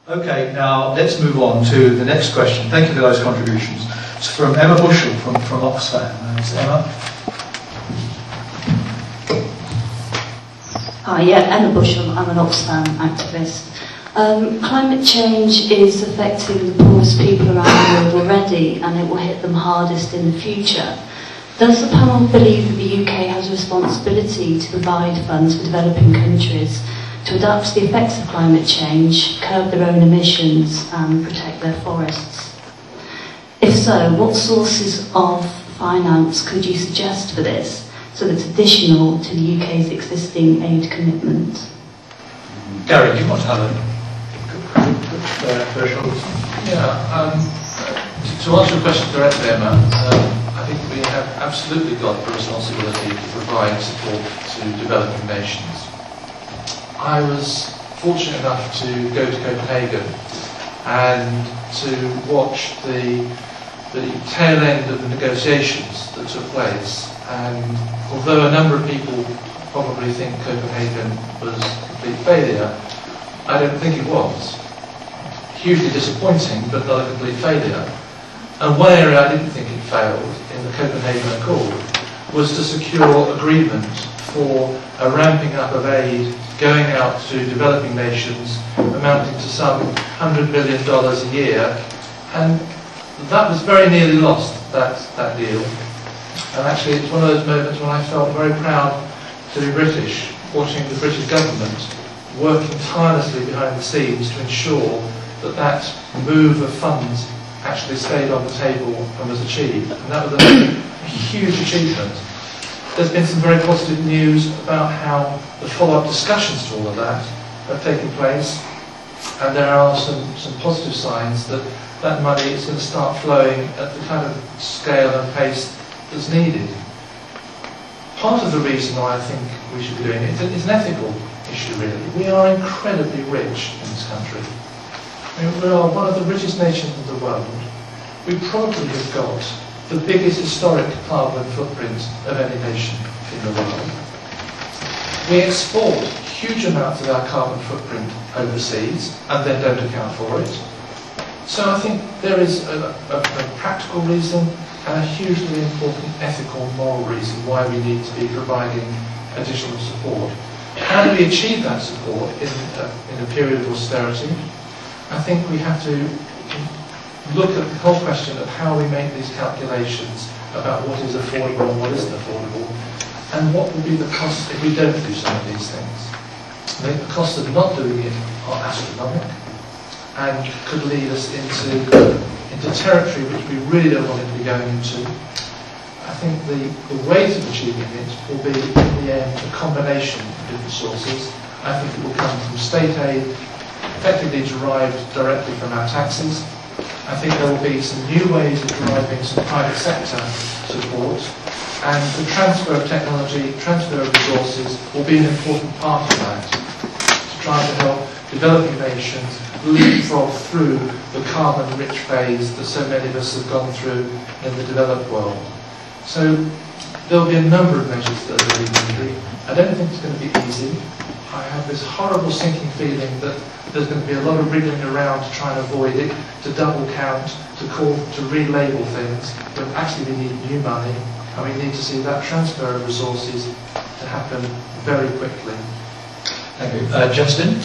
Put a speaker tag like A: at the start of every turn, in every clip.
A: Okay, now let's move on to the next question. Thank you for those contributions. It's from Emma Bushell from Oxfam. Emma?
B: Hi, Emma Bushell. I'm an Oxfam activist. Climate change is affecting the poorest people around the world already, and it will hit them hardest in the future. Does the panel believe that the UK has a responsibility to provide funds for developing countries to adapt to the effects of climate change, curb their own emissions and protect their forests? If so, what sources of finance could you suggest for this, so that's additional to the UK's existing aid commitment?
A: Gary, do you want to have a version?
C: Yeah, to answer your question directly, Emma, I think we have absolutely got the responsibility to provide support to developing nations. I was fortunate enough to go to Copenhagen and to watch the tail end of the negotiations that took place. And although a number of people probably think Copenhagen was a complete failure, I don't think it was. Hugely disappointing, but not a complete failure. And one area I didn't think it failed in the Copenhagen Accord was to secure agreement for a ramping up of aid going out to developing nations amounting to some $100 billion a year. And that was very nearly lost, that deal. And actually it's one of those moments when I felt very proud to be British, watching the British government working tirelessly behind the scenes to ensure that that move of funds actually stayed on the table and was achieved. And that was a huge achievement. There's been some very positive news about how the follow-up discussions to all of that have taken place, and there are some positive signs that that money is going to start flowing at the kind of scale and pace that's needed. Part of the reason why I think we should be doing it is an ethical issue, really. We are incredibly rich in this country. I mean, we are one of the richest nations in the world. We probably have got the biggest historic carbon footprint of any nation in the world. We export huge amounts of our carbon footprint overseas and then don't account for it. So I think there is a practical reason and a hugely important ethical and moral reason why we need to be providing additional support. How do we achieve that support in a period of austerity? I think we have to look at the whole question of how we make these calculations about what is affordable and what isn't affordable, and what will be the cost if we don't do some of these things. I think the costs of not doing it are astronomical and could lead us into territory which we really don't want it to be going into. I think the ways of achieving it will be, in the end, a combination of different sources. I think it will come from state aid, effectively derived directly from our taxes. I think there will be some new ways of deriving some private sector support, and the transfer of technology, transfer of resources will be an important part of that, to try to help developing nations leapfrog through the carbon-rich phase that so many of us have gone through in the developed world. So there will be a number of measures that are really needed. I don't think it's going to be easy. I have this horrible sinking feeling that there's going to be a lot of wriggling around to try and avoid it, to double count, to relabel things, but actually we need new money, and we need to see that transfer of resources to happen very quickly.
A: Thank you. Justin?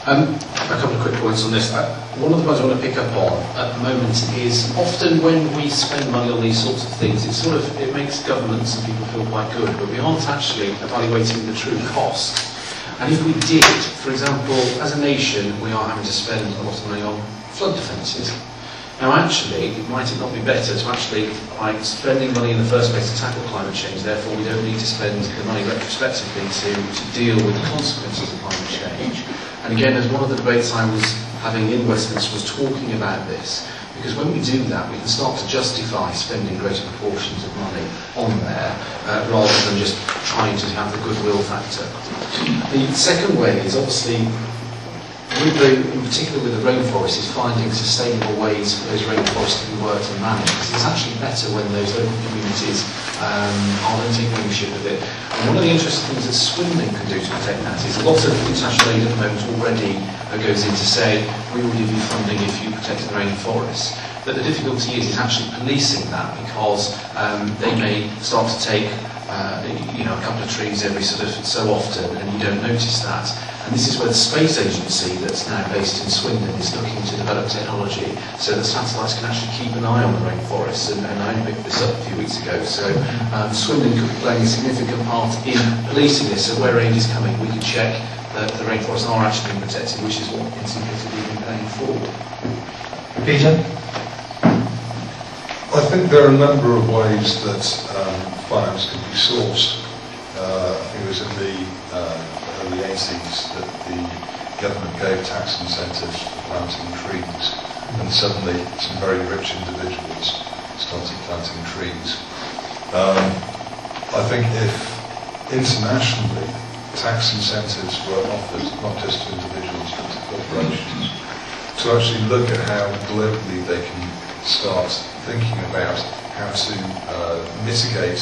D: A couple of quick points on this. One of the points I want to pick up on at the moment is often when we spend money on these sorts of things, it makes governments and people feel quite good, but we aren't actually evaluating the true cost. And if we did, for example, as a nation, we are having to spend a lot of money on flood defences. Now actually, might it not be better to actually, by spending money in the first place to tackle climate change, therefore we don't need to spend the money retrospectively to deal with the consequences of climate change. And again, as one of the debates I was having in Westminster was talking about this, because when we do that, we can start to justify spending greater proportions of money on there, rather than just trying to have the goodwill factor. The second way is obviously, in particular with the rainforest, is finding sustainable ways for those rainforests to be worked and managed. Because it's actually better when those local communities are then taking ownership of it. And one of the interesting things that Swindon can do to protect that is a lot of international aid at the moment already goes in to say, we will give you funding if you protect the rainforest. But the difficulty is actually policing that, because they may start to take a couple of trees every sort of so often, and you don't notice that. And this is where the space agency that's now based in Swindon is looking to develop technology so that satellites can actually keep an eye on the rainforests. And I only picked this up a few weeks ago. So Swindon could be playing a significant part in policing this. So where aid is coming, we can check that the rainforests are actually being protected, which is what Institute have been paying for.
A: Peter?
E: I think there are a number of ways that finance can be sourced. I think it was in the early 80s that the government gave tax incentives for planting trees, and suddenly some very rich individuals started planting trees. I think if internationally tax incentives were offered not just to individuals but to corporations, to actually look at how globally they can start thinking about how to mitigate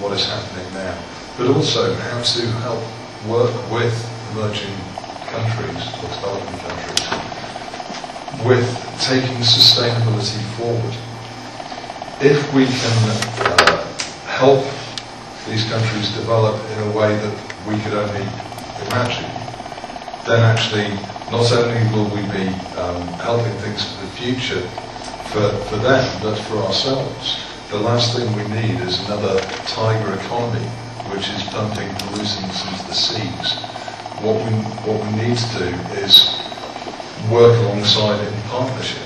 E: what is happening now, but also how to help work with emerging countries or developing countries with taking sustainability forward. If we can help these countries develop in a way that we could only imagine, then actually not only will we be helping things for the future for them, but for ourselves. The last thing we need is another tiger economy, which is pumping pollutants into the seas. What we need to do is work alongside it in partnership.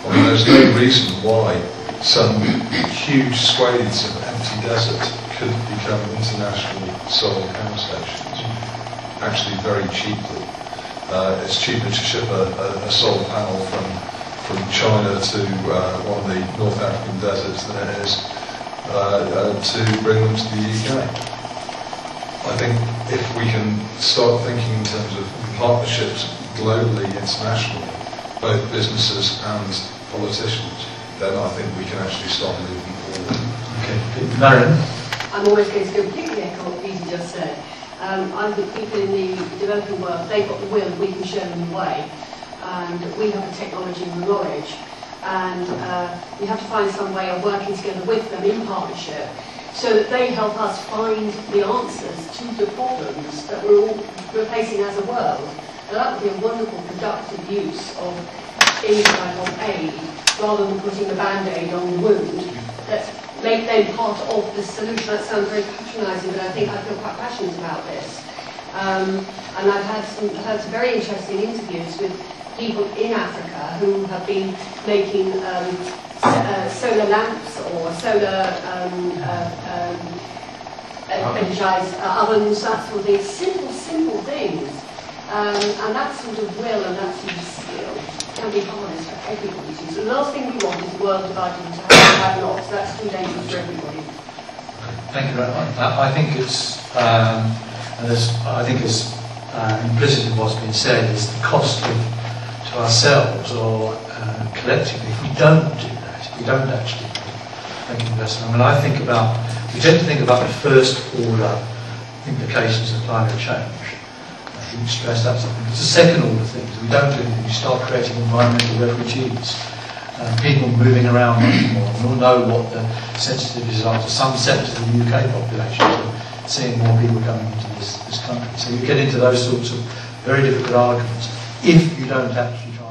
E: I mean, there's no reason why some huge swathes of empty desert could become international solar power stations, actually very cheaply. It's cheaper to ship a solar panel from China to one of the North African deserts than it is to bring them to the UK. I think if we can start thinking in terms of partnerships globally, internationally, both businesses and politicians, then I think we can actually start moving forward.
A: Okay, Marion?
F: I'm always going to completely echo what Peter just said. I think people in the developing world, they've got the will, we can show them the way. And we have the technology and the knowledge, and we have to find some way of working together with them in partnership so that they help us find the answers to the problems that we're facing as a world. And that would be a wonderful, productive use of any type of aid, rather than putting a band-aid on the wound. Let's make them part of the solution. That sounds very patronising, but I think I feel quite passionate about this. And I've had some very interesting interviews with people in Africa who have been making solar lamps or solar energized ovens, that sort of thing. Simple things. And that sort of will and that sort of skill can be harnessed for everybody to use. So the last thing we want is a world divided into have and not. So that's too dangerous for everybody.
A: Thank you very much. I think it's implicit in what's been said is the cost to ourselves or collectively if we don't do that, if we don't actually make investment. When I think about, we tend to think about the first order implications of climate change. I think stress that's something. It's the second order things. We don't do anything. We start creating environmental refugees. People moving around much more. And we'll know what the sensitivities are to some sectors of the UK population, to seeing more people coming into this country. So you get into those sorts of very difficult arguments if you don't actually try